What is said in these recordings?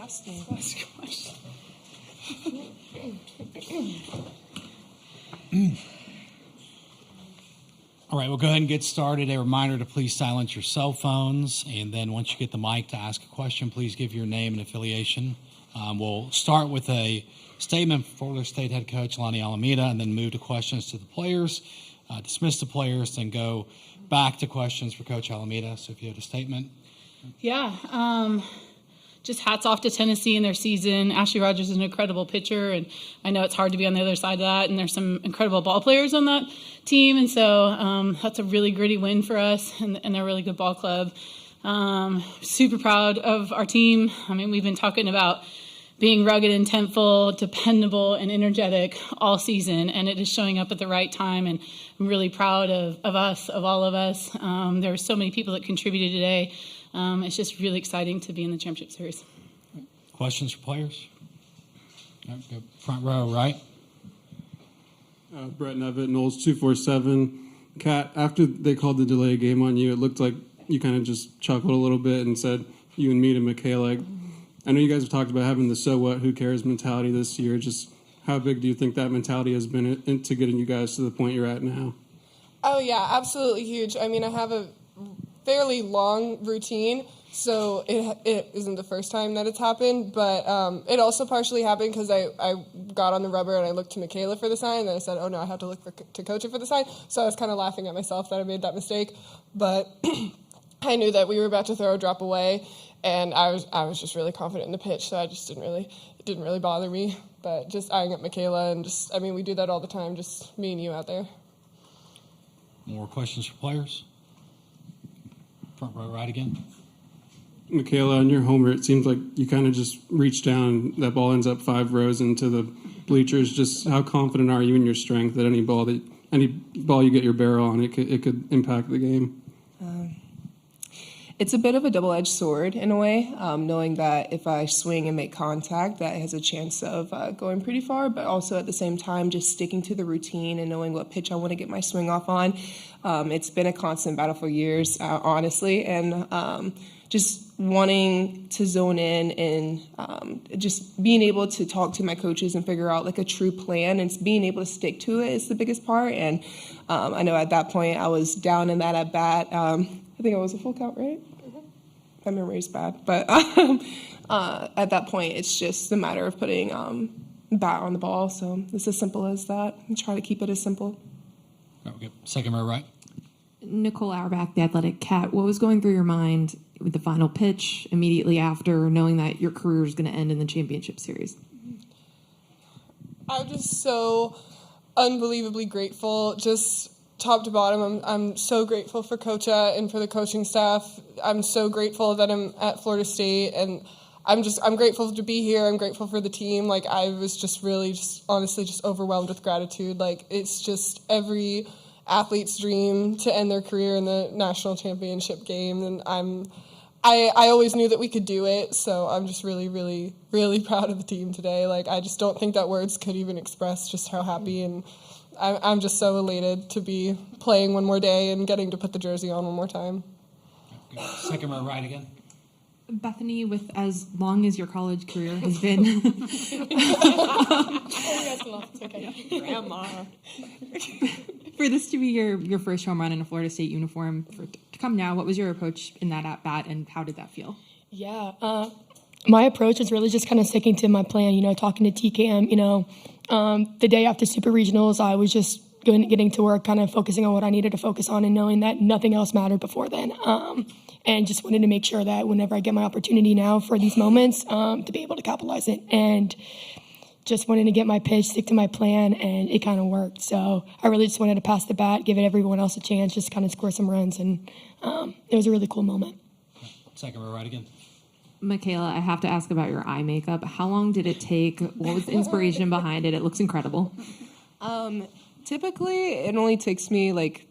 Ask the question. All right, we'll go ahead and get started. A reminder to please silence your cell phones, and then once you get the mic to ask a question, please give your name and affiliation. We'll start with a statement from Florida State head coach Lonni Alameda, and then move to questions to the players, dismiss the players, then go back to questions for Coach Alameda. So if you have a statement. Yeah, just hats off to Tennessee and their season. Ashley Rogers is an incredible pitcher, and I know it's hard to be on the other side of that, and there's some incredible ball players on that team, and so that's a really gritty win for us, and they're a really good ball club. Super proud of our team. I mean, we've been talking about being rugged and intentful, dependable, and energetic all season, and it is showing up at the right time, and I'm really proud of us, of all of us. There were so many people that contributed today. It's just really exciting to be in the championship series. Questions for players? Front row, right? Brett Nevitt, Knowles 247. Kat, after they called the delay game on you, it looked like you kind of just chuckled a little bit and said, you and me to Michaela. I know you guys have talked about having the so what, who cares mentality this year. Just how big do you think that mentality has been into getting you guys to the point you're at now? Oh, yeah, absolutely huge. I mean, I have a fairly long routine, so it isn't the first time that it's happened, but it also partially happened because I got on the rubber and I looked to Michaela for the sign, and then I said, oh no, I have to look to Coach it for the sign, so I was kind of laughing at myself that I made that mistake, but I knew that we were about to throw a drop away, and I was just really confident in the pitch, so it didn't really bother me, but just eyeing up Michaela, and just, I mean, we do that all the time, just me and you out there. More questions for players? Front row, right again. Michaela, on your homer, it seems like you kind of just reach down, that ball ends up 5 rows into the bleachers. Just how confident are you in your strength that any ball you get your barrel on, it could impact the game? It's a bit of a double-edged sword in a way, knowing that if I swing and make contact, that has a chance of going pretty far, but also at the same time just sticking to the routine and knowing what pitch I want to get my swing off on. It's been a constant battle for years, honestly, and just wanting to zone in and just being able to talk to my coaches and figure out like a true plan and being able to stick to it is the biggest part. And I know at that point I was down in that at bat. I think it was a full count, right? My memory is bad, but at that point it's just a matter of putting bat on the ball. So it's as simple as that, and try to keep it as simple. Okay. Second row, right. Nicole Auerbach, The Athletic. Kat, what was going through your mind with the final pitch immediately after, knowing that your career is going to end in the championship series? I'm just so unbelievably grateful, just top to bottom. I'm so grateful for Coach and for the coaching staff. I'm so grateful that I'm at Florida State, and I'm grateful to be here. I'm grateful for the team. Like, I was just really honestly overwhelmed with gratitude. Like, it's just every athlete's dream to end their career in the national championship game, and I always knew that we could do it, so I'm just really, really, really proud of the team today. Like, I just don't think that words could even express just how happy, and I'm just so elated to be playing one more day and getting to put the jersey on one more time. Second row, right again. Bethaney, with as long as your college career has been. Grandma. For this to be your first home run in a Florida State uniform, to come now, what was your approach in that at-bat, and how did that feel? Yeah, my approach was really just kind of sticking to my plan, talking to TKM, the day after Super Regionals, I was just getting to work, kind of focusing on what I needed to focus on and knowing that nothing else mattered before then. And just wanted to make sure that whenever I get my opportunity now for these moments, to be able to capitalize it. And just wanted to get my pitch, stick to my plan, and it kind of worked. So I really just wanted to pass the bat, give everyone else a chance, just kind of score some runs. And it was a really cool moment. Second row, right again. Michaela, I have to ask about your eye makeup. How long did it take? What was the inspiration behind it? It looks incredible. Typically, it only takes me like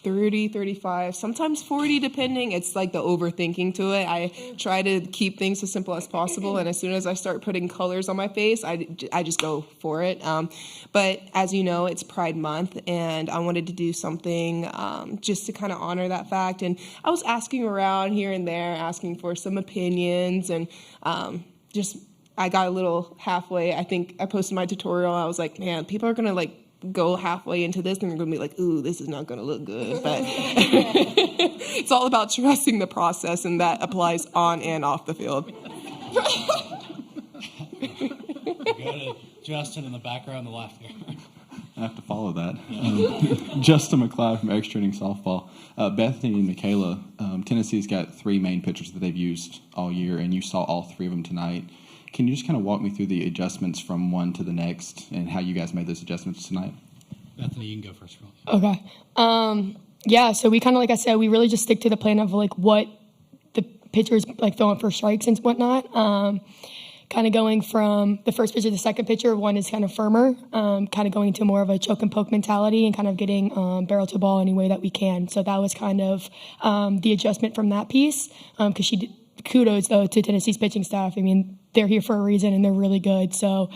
30, 35, sometimes 40, depending. It's like the overthinking to it. I try to keep things as simple as possible, and as soon as I start putting colors on my face, I just go for it. But as you know, it's Pride Month, and I wanted to do something just to kind of honor that fact. And I was asking around here and there, asking for some opinions, and I got a little halfway. I think I posted my tutorial. I was like, man, people are gonna like go halfway into this and they're gonna be like, ooh, this is not gonna look good. But it's all about trusting the process, and that applies on and off the field. Go to Justin in the background on the left here. I have to follow that. Justin McLeod from X Training Softball. Bethany and Michaela, Tennessee's got 3 main pitchers that they've used all year, and you saw all 3 of them tonight. Can you just kind of walk me through the adjustments from one to the next and how you guys made those adjustments tonight? Bethany, you can go first. Okay. Yeah, so we kind of, like I said, we really just stick to the plan of like what the pitchers like throwing for strikes and whatnot. Kind of going from the first pitcher to the second pitcher, one is kind of firmer, kind of going to more of a choke and poke mentality and kind of getting barrel to ball any way that we can. So that was kind of the adjustment from that piece. Because kudos though to Tennessee's pitching staff. I mean, they're here for a reason and they're really good. So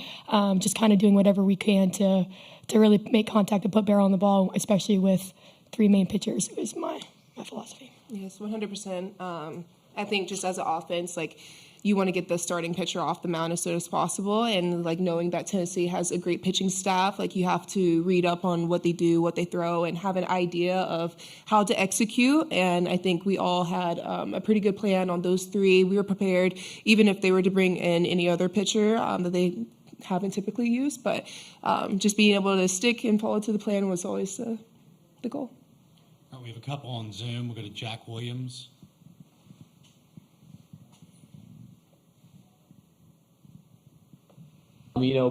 just kind of doing whatever we can to really make contact and put barrel on the ball, especially with 3 main pitchers, is my philosophy. Yes, 100%. I think just as an offense, like, you want to get the starting pitcher off the mound as soon as possible. And like knowing that Tennessee has a great pitching staff, like you have to read up on what they do, what they throw, and have an idea of how to execute. And I think we all had a pretty good plan on those 3. We were prepared, even if they were to bring in any other pitcher that they haven't typically used. But just being able to stick and follow to the plan was always the goal. All right, we have a couple on Zoom. We'll go to Jack Williams.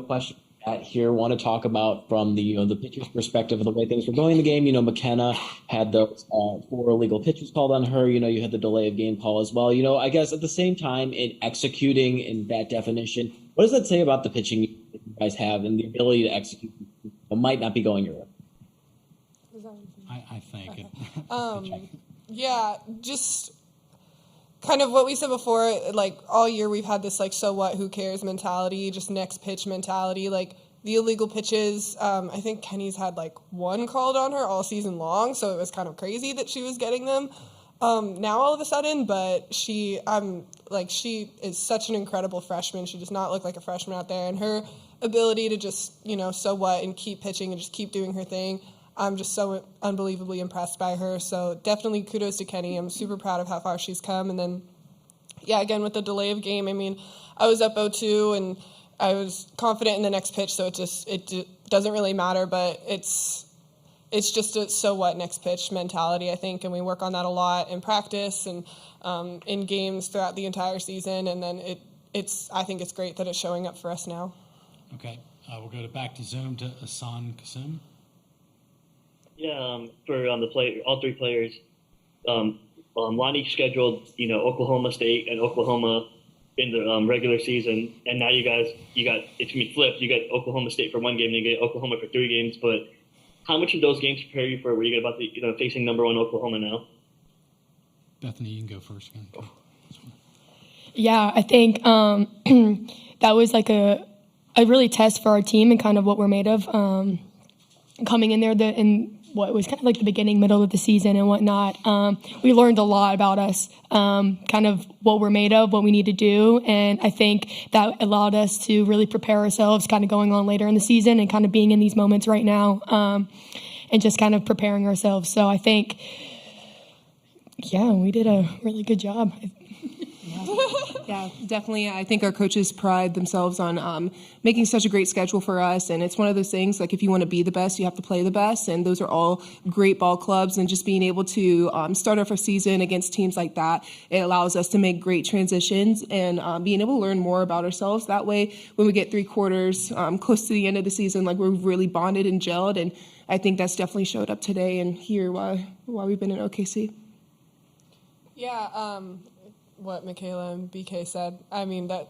Question here. Want to talk about from the the pitcher's perspective of the way things were going in the game. McKenna had those 4 illegal pitches called on her. You had the delay of game call as well. I guess at the same time in executing in that definition, what does that say about the pitching that you guys have and the ability to execute? It might not be going your way. I think. Yeah, just kind of what we said before, like all year we've had this like so what, who cares mentality, just next pitch mentality. Like the illegal pitches, I think Kenny's had like 1 called on her all season long, so it was kind of crazy that she was getting them now all of a sudden. But she is such an incredible freshman. She does not look like a freshman out there, and her ability to just so what and keep pitching and just keep doing her thing. I'm just so unbelievably impressed by her. So definitely kudos to Kenny. I'm super proud of how far she's come. And then, yeah, again, with the delay of game, I mean, I was up 0-2 and I was confident in the next pitch. So it doesn't really matter, but it's just a so what next pitch mentality, I think. And we work on that a lot in practice and in games throughout the entire season. And then I think it's great that it's showing up for us now. Okay. We'll go back to Zoom to Hassan Kasum. Yeah, for all 3 players, Lonni scheduled Oklahoma State and Oklahoma in the regular season, and now you got it's gonna be flipped. You got Oklahoma State for 1 game, and you get Oklahoma for 3 games. But how much of those games prepare you for where you get about facing number 1 Oklahoma now? Bethany, you can go first. Yeah, I think that was like a really test for our team and kind of what we're made of. Coming in there in what was kind of like the beginning, middle of the season and whatnot, we learned a lot about us, kind of what we're made of, what we need to do. And I think that allowed us to really prepare ourselves kind of going on later in the season and kind of being in these moments right now and just kind of preparing ourselves. So I think, yeah, we did a really good job. Yeah, definitely. I think our coaches pride themselves on making such a great schedule for us. And it's one of those things, like if you want to be the best, you have to play the best. And those are all great ball clubs. And just being able to start off our season against teams like that, it allows us to make great transitions and being able to learn more about ourselves. That way, when we get 3 quarters close to the end of the season, like we're really bonded and gelled. And I think that's definitely showed up today and here why we've been in OKC. Yeah, what Michaela and BK said. I mean, that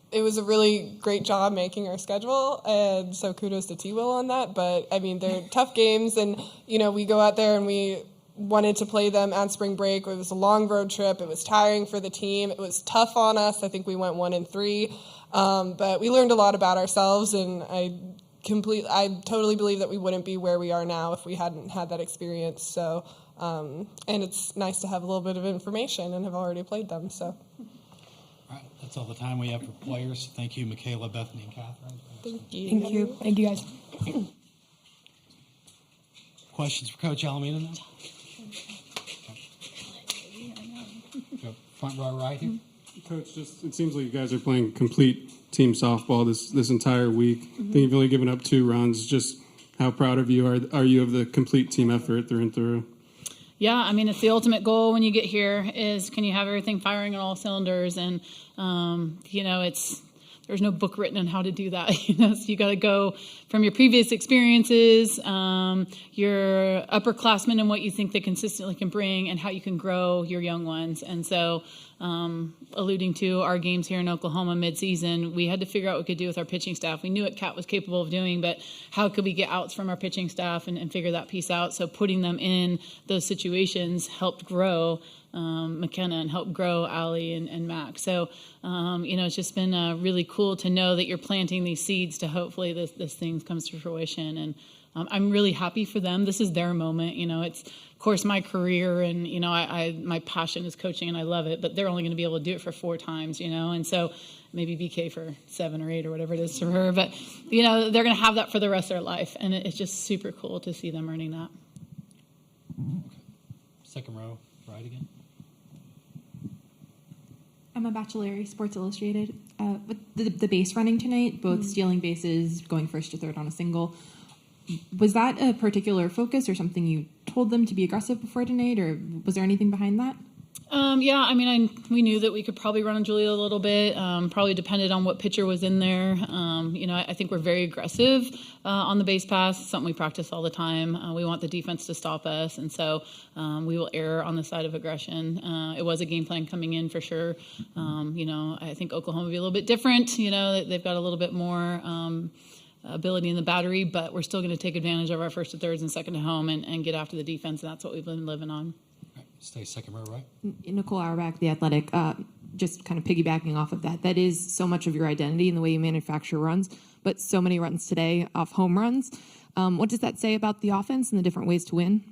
it was a really great job making our schedule, and so kudos to T-Will on that. But, I mean, they're tough games, and, we go out there and we wanted to play them on spring break. It was a long road trip. It was tiring for the team. It was tough on us. I think we went 1-3. But we learned a lot about ourselves, and I totally believe that we wouldn't be where we are now if we hadn't had that experience. So, and it's nice to have a little bit of information and have already played them. So, All right, that's all the time we have for players. Thank you, Michaela, Bethaney, and Kathryn. Thank you. Thank you. Thank you, guys. Questions for Coach Alameda now? Go front row right here. Coach, just it seems like you guys are playing complete team softball this entire week. I think you've only given up 2 runs. Just how proud of you are you of the complete team effort through and through? Yeah, I mean, it's the ultimate goal when you get here is can you have everything firing on all cylinders? And, there's no book written on how to do that. So you got to go from your previous experiences, your upperclassmen and what you think they consistently can bring and how you can grow your young ones. And so alluding to our games here in Oklahoma midseason, we had to figure out what we could do with our pitching staff. We knew what Kat was capable of doing, but how could we get outs from our pitching staff and figure that piece out? So putting them in those situations helped grow McKenna and help grow Allie and Mac. So, it's just been really cool to know that you're planting these seeds to hopefully this thing comes to fruition. And I'm really happy for them. This is their moment. It's, of course, my career and, my passion is coaching and I love it, but they're only going to be able to do it for 4 times, and so maybe BK for 7 or 8 or whatever it is for her. But, they're going to have that for the rest of their life. And it's just super cool to see them earning that. Second row right again. Emma Bachelari, Sports Illustrated. With the base running tonight, both stealing bases, going first to third on a single, was that a particular focus or something you told them to be aggressive before tonight, or was there anything behind that? We knew that we could probably run on Julia a little bit, probably depended on what pitcher was in there. I think we're very aggressive on the base pass. It's something we practice all the time. We want the defense to stop us, and so we will err on the side of aggression. It was a game plan coming in for sure. I think Oklahoma will be a little bit different. They've got a little bit more ability in the battery, but we're still going to take advantage of our first to thirds and second to home and get after the defense, and that's what we've been living on. Stay second row right. Nicole Auerbach, The Athletic, just kind of piggybacking off of that. That is so much of your identity in the way you manufacture runs, but so many runs today off home runs. What does that say about the offense and the different ways to win?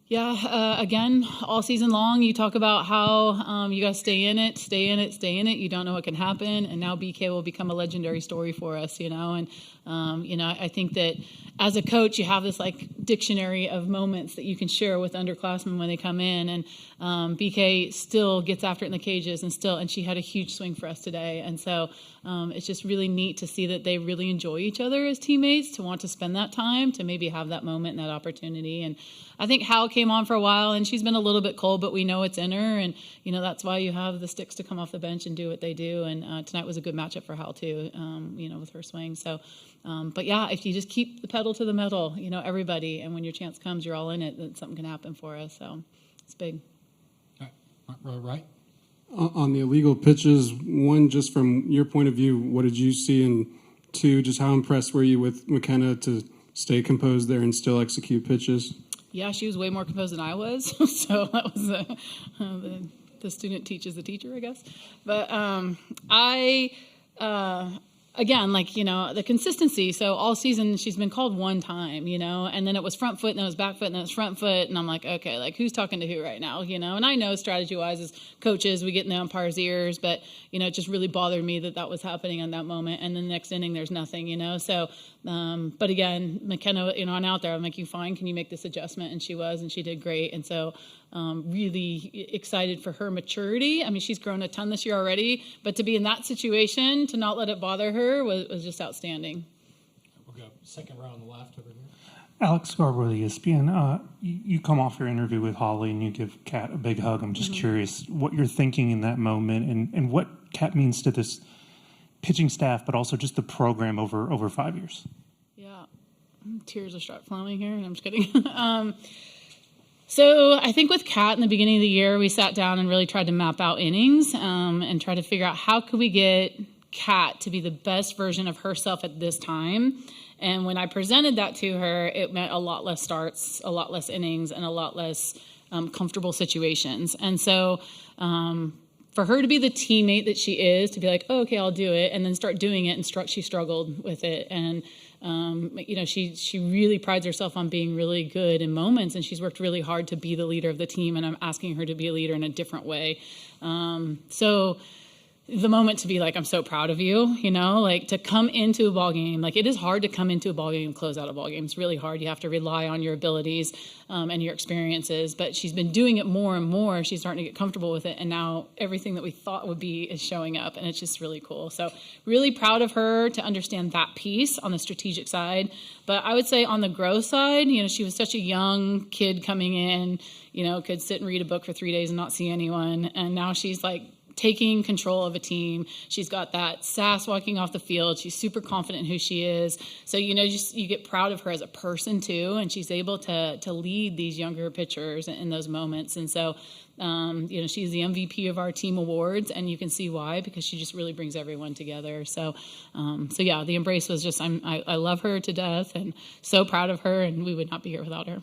Yeah, again, all season long, you talk about how you got to stay in it. You don't know what can happen. And now BK will become a legendary story for us, And, I think that as a coach, you have this dictionary of moments that you can share with underclassmen when they come in. And BK still gets after it in the cages and she had a huge swing for us today. And so it's just really neat to see that they really enjoy each other as teammates, to want to spend that time, to maybe have that moment and that opportunity. And I think Hal came on for a while, and she's been a little bit cold, but we know it's in her, and that's why you have the sticks to come off the bench and do what they do. And tonight was a good matchup for Hal too, with her swing. So, but yeah, if you just keep the pedal to the metal, everybody, and when your chance comes, you're all in it, then something can happen for us. So it's big. All right, front row right. On the illegal pitches, 1, just from your point of view, what did you see? And 2, just how impressed were you with McKenna to stay composed there and still execute pitches? Yeah, she was way more composed than I was. So that was the student teaches the teacher, I guess. But again, the consistency. So all season she's been called 1 time, and then it was front foot, and then it was back foot, and then it was front foot. And I'm like, okay, who's talking to who right now, And I know strategy-wise as coaches, we get in the umpire's ears, but, it just really bothered me that was happening in that moment. And then the next inning, there's nothing, So, but again, McKenna, on out there, I'm like, you fine? Can you make this adjustment? And she was, and she did great. And so really excited for her maturity. I mean, she's grown a ton this year already, but to be in that situation, to not let it bother her was just outstanding. We'll go second row on the left over here. Alex Scarborough, ESPN. You come off your interview with Holly and you give Kat a big hug. I'm just curious what you're thinking in that moment and what Kat means to this pitching staff, but also just the program over 5 years. Yeah. Tears will start flowing here. I'm just kidding. So I think with Kat in the beginning of the year, we sat down and really tried to map out innings and try to figure out how could we get Kat to be the best version of herself at this time. And when I presented that to her, it meant a lot less starts, a lot less innings, and a lot less comfortable situations. And so for her to be the teammate that she is, to be like, oh, okay, I'll do it, and then start doing it, and she struggled with it. And she really prides herself on being really good in moments, and she's worked really hard to be the leader of the team, and I'm asking her to be a leader in a different way. So the moment to be like, I'm so proud of you, you know, like to come into a ball game. Like it is hard to come into a ball game and close out a ball game. It's really hard. You have to rely on your abilities and your experiences. But she's been doing it more and more. She's starting to get comfortable with it. And now everything that we thought would be is showing up. And it's just really cool. So really proud of her to understand that piece on the strategic side. But I would say on the growth side, you know, she was such a young kid coming in, you know, could sit and read a book for 3 days and not see anyone. And now she's like, taking control of a team. She's got that sass walking off the field. She's super confident in who she is. So, you know, just you get proud of her as a person too, and she's able to lead these younger pitchers in those moments. And so, you know, she's the MVP of our team awards, and you can see why, because she just really brings everyone together. So, yeah, the embrace was just, I love her to death and so proud of her, and we would not be here without her.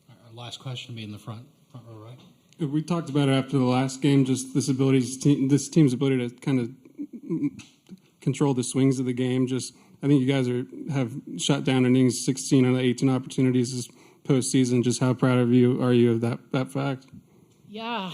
Our last question will be in the front row, right? We talked about it after the last game, just this team's ability to kind of control the swings of the game. Just, I think you guys have shut down innings 16 out of 18 opportunities this postseason. Just how proud of you are you of that fact? Yeah,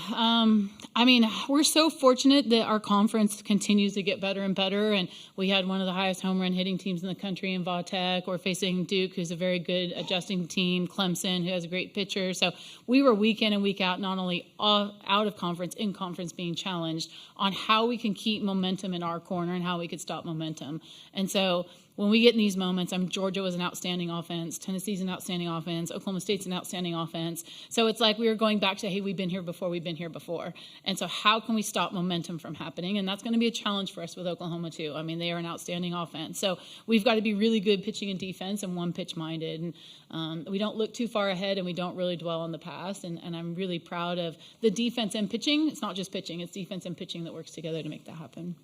I mean, we're so fortunate that our conference continues to get better and better, and we had one of the highest home run hitting teams in the country in Vautech. We're facing Duke, who's a very good adjusting team, Clemson, who has a great pitcher. So we were week in and week out, not only out of conference, in conference, being challenged on how we can keep momentum in our corner and how we could stop momentum. And so when we get in these moments, Georgia was an outstanding offense, Tennessee's an outstanding offense, Oklahoma State's an outstanding offense. So it's like we were going back to, hey, we've been here before. And so how can we stop momentum from happening? And that's going to be a challenge for us with Oklahoma too. I mean, they are an outstanding offense. So we've got to be really good pitching and defense and one pitch minded. And we don't look too far ahead, and we don't really dwell on the past. And I'm really proud of the defense and pitching. It's not just pitching, it's defense and pitching that works together to make that happen.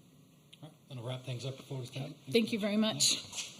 All right, then I'll wrap things up before we start. Thank you very much.